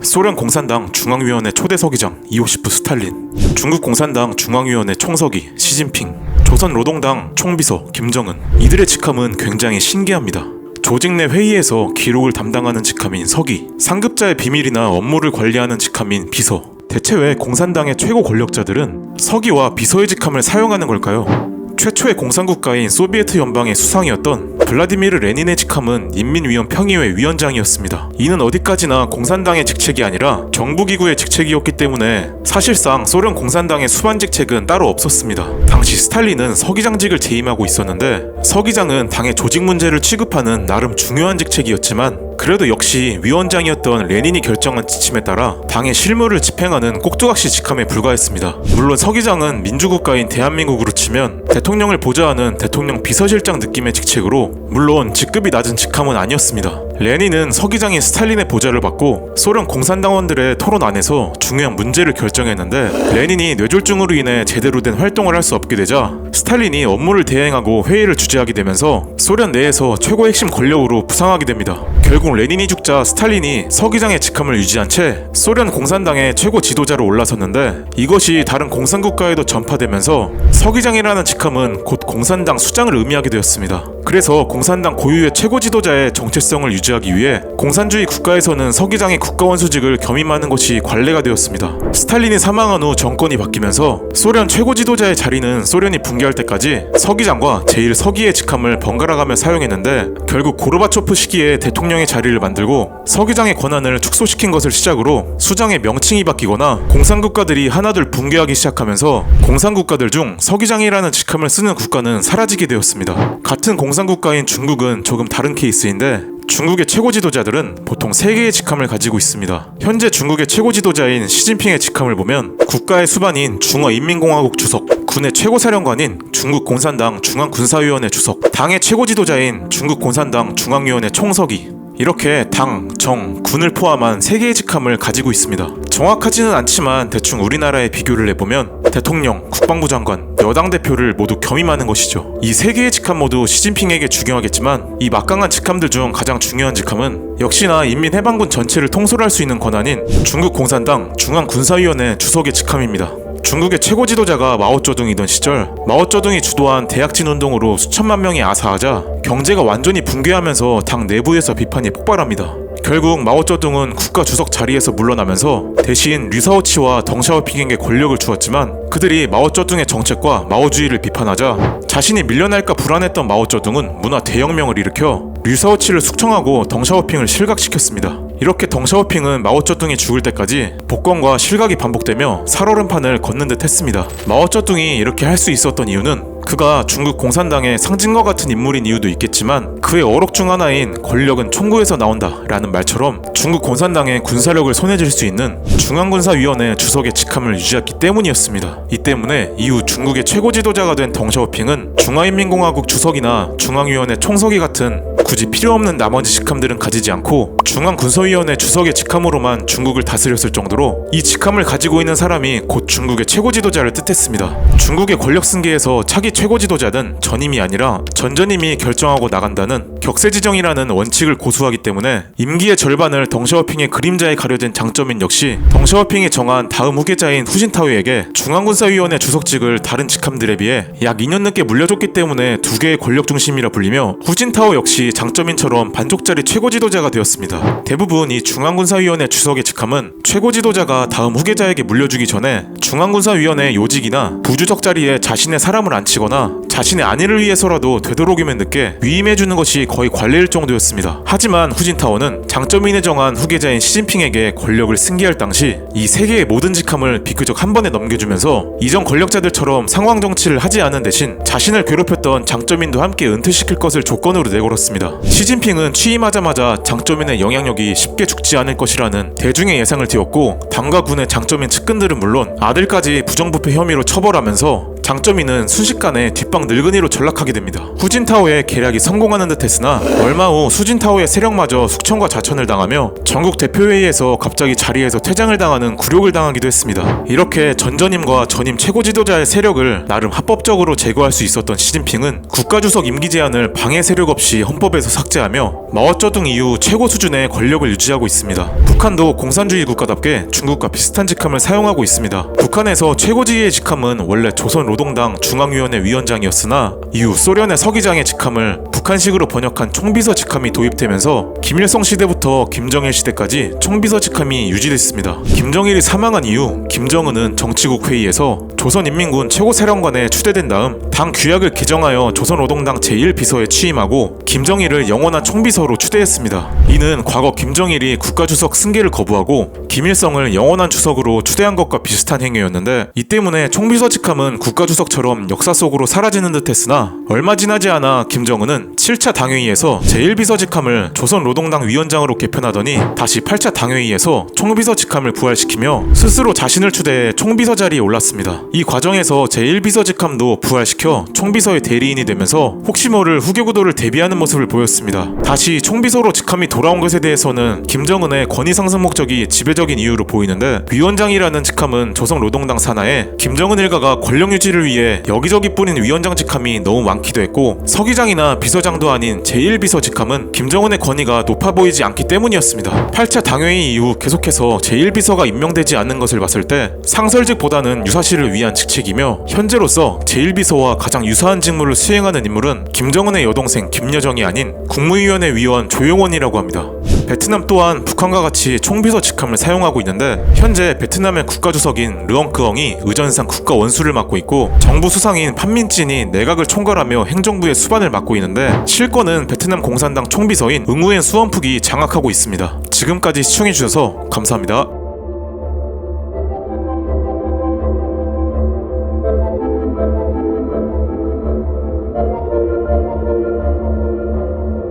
소련 공산당 중앙위원회 초대 서기장 이오시프 스탈린, 중국 공산당 중앙위원회 총서기 시진핑, 조선 노동당 총비서 김정은. 이들의 직함은 굉장히 신기합니다. 조직 내 회의에서 기록을 담당하는 직함인 서기, 상급자의 비밀이나 업무를 관리하는 직함인 비서. 대체 왜 공산당의 최고 권력자들은 서기와 비서의 직함을 사용하는 걸까요? 최초의 공산국가인 소비에트 연방의 수상이었던 블라디미르 레닌의 직함은 인민위원 평의회 위원장이었습니다. 이는 어디까지나 공산당의 직책이 아니라 정부기구의 직책이었기 때문에 사실상 소련 공산당의 수반 직책은 따로 없었습니다. 당시 스탈린은 서기장직을 재임하고 있었는데, 서기장은 당의 조직 문제를 취급하는 나름 중요한 직책이었지만 그래도 역시 위원장이었던 레닌이 결정한 지침에 따라 당의 실무를 집행하는 꼭두각시 직함에 불과했습니다. 물론 서기장은 민주국가인 대한민국으로 치면 대통령을 보좌하는 대통령 비서실장 느낌의 직책으로 물론 직급이 낮은 직함은 아니었습니다. 레닌은 서기장인 스탈린의 보좌를 받고 소련 공산당원들의 토론 안에서 중요한 문제를 결정했는데, 레닌이 뇌졸중으로 인해 제대로 된 활동을 할 수 없게 되자 스탈린이 업무를 대행하고 회의를 주재하게 되면서 소련 내에서 최고의 핵심 권력으로 부상하게 됩니다. 결국 레닌이 죽자 스탈린이 서기장의 직함을 유지한 채 소련 공산당의 최고 지도자로 올라섰는데, 이것이 다른 공산국가에도 전파되면서 서기장이라는 직함은 곧 공산당 수장을 의미하게 되었습니다. 그래서 공산당 고유의 최고 지도자의 정체성을 유지하기 위해 공산주의 국가에서는 서기장의 국가원수직을 겸임하는 것이 관례가 되었습니다. 스탈린이 사망한 후 정권이 바뀌면서 소련 최고 지도자의 자리는 소련이 붕괴할 때까지 서기장과 제1서기의 직함을 번갈아가며 사용했는데, 결국 고르바초프 시기에 대통령의 자리를 만들고 서기장의 권한을 축소시킨 것을 시작으로 수장의 명칭이 바뀌거나 공산국가들이 하나둘 붕괴하기 시작하면서 공산국가들 중 서기장이라는 직함을 쓰는 국가는 사라지게 되었습니다. 같은 공산국가인 중국은 조금 다른 케이스인데, 중국의 최고 지도자들은 보통 3개의 직함을 가지고 있습니다. 현재 중국의 최고 지도자인 시진핑의 직함을 보면 국가의 수반인 중화인민공화국 주석, 군의 최고사령관인 중국 공산당 중앙군사위원회 주석, 당의 최고 지도자인 중국 공산당 중앙위원회 총서기, 이렇게 당, 정, 군을 포함한 3개의 직함을 가지고 있습니다. 정확하지는 않지만 대충 우리나라에 비교를 해보면 대통령, 국방부 장관, 여당 대표를 모두 겸임하는 것이죠. 이 3개의 직함 모두 시진핑에게 중요하겠지만, 이 막강한 직함들 중 가장 중요한 직함은 역시나 인민해방군 전체를 통솔할 수 있는 권한인 중국 공산당 중앙군사위원회 주석의 직함입니다. 중국의 최고 지도자가 마오쩌둥이던 시절, 마오쩌둥이 주도한 대약진 운동으로 수천만 명이 아사하자 경제가 완전히 붕괴하면서 당 내부에서 비판이 폭발합니다. 결국 마오쩌둥은 국가 주석 자리에서 물러나면서 대신 류사오치와 덩샤오핑에게 권력을 주었지만, 그들이 마오쩌둥의 정책과 마오주의를 비판하자 자신이 밀려날까 불안했던 마오쩌둥은 문화 대혁명을 일으켜 류사오치를 숙청하고 덩샤오핑을 실각시켰습니다. 이렇게 덩샤오핑은 마오쩌둥이 죽을 때까지 복권과 실각이 반복되며 살얼음판을 걷는 듯 했습니다. 마오쩌둥이 이렇게 할 수 있었던 이유는 그가 중국 공산당의 상징과 같은 인물인 이유도 있겠지만, 그의 어록 중 하나인 권력은 총구에서 나온다 라는 말처럼 중국 공산당의 군사력을 손에 쥘 수 있는 중앙군사위원회 주석의 직함을 유지했기 때문이었습니다. 이 때문에 이후 중국의 최고 지도자가 된 덩샤오핑은 중화인민공화국 주석이나 중앙위원회 총서기 같은 굳이 필요 없는 나머지 직함들은 가지지 않고 중앙군사위원회 주석의 직함으로만 중국을 다스렸을 정도로, 이 직함을 가지고 있는 사람이 곧 중국의 최고 지도자를 뜻했습니다. 중국의 권력 승계에서 차기 최고 지도자는 전임이 아니라 전전임이 결정하고 나간다는 격세지정이라는 원칙을 고수하기 때문에 임기의 절반을 덩샤오핑의 그림자에 가려진 장점인 역시 덩샤오핑이 정한 다음 후계자인 후진타오에게 중앙군사위원회 주석직을 다른 직함들에 비해 약 2년 늦게 물려줬기 때문에 2개의 권력 중심이라 불리며, 후진타오 역시 장점인처럼 반쪽짜리 최고 지도자가 되었습니다. 대부분 이 중앙군사위원회 주석의 직함은 최고 지도자가 다음 후계자에게 물려주기 전에 중앙군사위원회 요직이나 부주석 자리에 자신의 사람을 앉히거나 자신의 안위를 위해서라도 되도록이면 늦게 위임해주는 것이 거의 관례일 정도였습니다. 하지만 후진타오는 장점인이 정한 후계자인 시진핑에게 권력을 승계할 당시 이 3개의 모든 직함을 비교적 한 번에 넘겨주면서 이전 권력자들처럼 상황 정치를 하지 않은 대신 자신을 괴롭혔던 장점인도 함께 은퇴시킬 것을 조건으로 내걸었습니다. 시진핑은 취임하자마자 장점인의 영향력이 쉽게 죽지 않을 것이라는 대중의 예상을 띄웠고, 당과 군의 장점인 측근들은 물론 아들까지 부정부패 혐의로 처벌하면서 장점이는 순식간에 뒷방 늙은이로 전락하게 됩니다. 후진타오의 계략이 성공하는 듯 했으나 얼마 후 수진타오의 세력마저 숙청과 자천을 당하며 전국 대표회의에서 갑자기 자리에서 퇴장을 당하는 굴욕을 당하기도 했습니다. 이렇게 전전임과 전임 최고 지도자의 세력을 나름 합법적으로 제거할 수 있었던 시진핑은 국가주석 임기 제한을 방해 세력 없이 헌법에서 삭제하며 마오쩌둥 이후 최고 수준의 권력을 유지하고 있습니다. 북한도 공산주의 국가답게 중국과 비슷한 직함을 사용하고 있습니다. 북한에서 최고지휘의 직함은 원래 조선노동당 중앙위원회 위원장이었으나 이후 소련의 서기장의 직함을 북한식으로 번역한 총비서 직함이 도입되면서 김일성 시대부터 김정일 시대까지 총비서 직함이 유지됐습니다. 김정일이 사망한 이후 김정은은 정치국 회의에서 조선인민군 최고사령관에 추대된 다음 당 규약을 개정하여 조선노동당 제1비서에 취임하고 김정일을 영원한 총비서로 추대했습니다. 이는 과거 김정일이 국가주석 승계를 거부하고 김일성을 영원한 주석으로 추대한 것과 비슷한 행위였는데, 이 때문에 총비서 직함은 국가주석처럼 역사 속으로 사라지는 듯 했으나 얼마 지나지 않아 김정은은 7차 당회의에서 제1비서 직함을 조선노동당 위원장으로 개편하더니 다시 8차 당회의에서 총비서 직함을 부활시키며 스스로 자신을 추대해 총비서 자리에 올랐습니다. 이 과정에서 제1비서 직함도 부활시켜 총비서의 대리인이 되면서 혹시 모를 후계 구도를 대비하는 모습을 보였습니다. 다시 총비서로 직함이 돌아온 것에 대해서는 김정은의 권위 상승 목적이 지배적인 이유로 보이는데, 위원장이라는 직함은 조선노동당 산하에 김정은 일가가 권력 유지를 위해 여기저기 뿌린 위원장 직함이 너무 많기도 했고, 서기장이나 비서장도 아닌 제1비서 직함은 김정은의 권위가 높아 보이지 않기 때문이었습니다. 8차 당회의 이후 계속해서 제1비서가 임명되지 않는 것을 봤을 때 상설직보다는 유사시를 위한 직책이며, 현재로서 제1비서와 가장 유사한 직무를 수행하는 인물은 김정은의 여동생 김여정이 아닌 국무위원회 위원 조용원이라고 합니다. 베트남 또한 북한과 같이 총비서 직함을 사용하고 있는데, 현재 베트남의 국가주석인 르엉크엉이 의전상 국가원수를 맡고 있고, 정부 수상인 판민진이 내각을 총괄하며 행정부의 수반을 맡고 있는데, 실권은 베트남 공산당 총비서인 응우엔 수원푹이 장악하고 있습니다. 지금까지 시청해주셔서 감사합니다.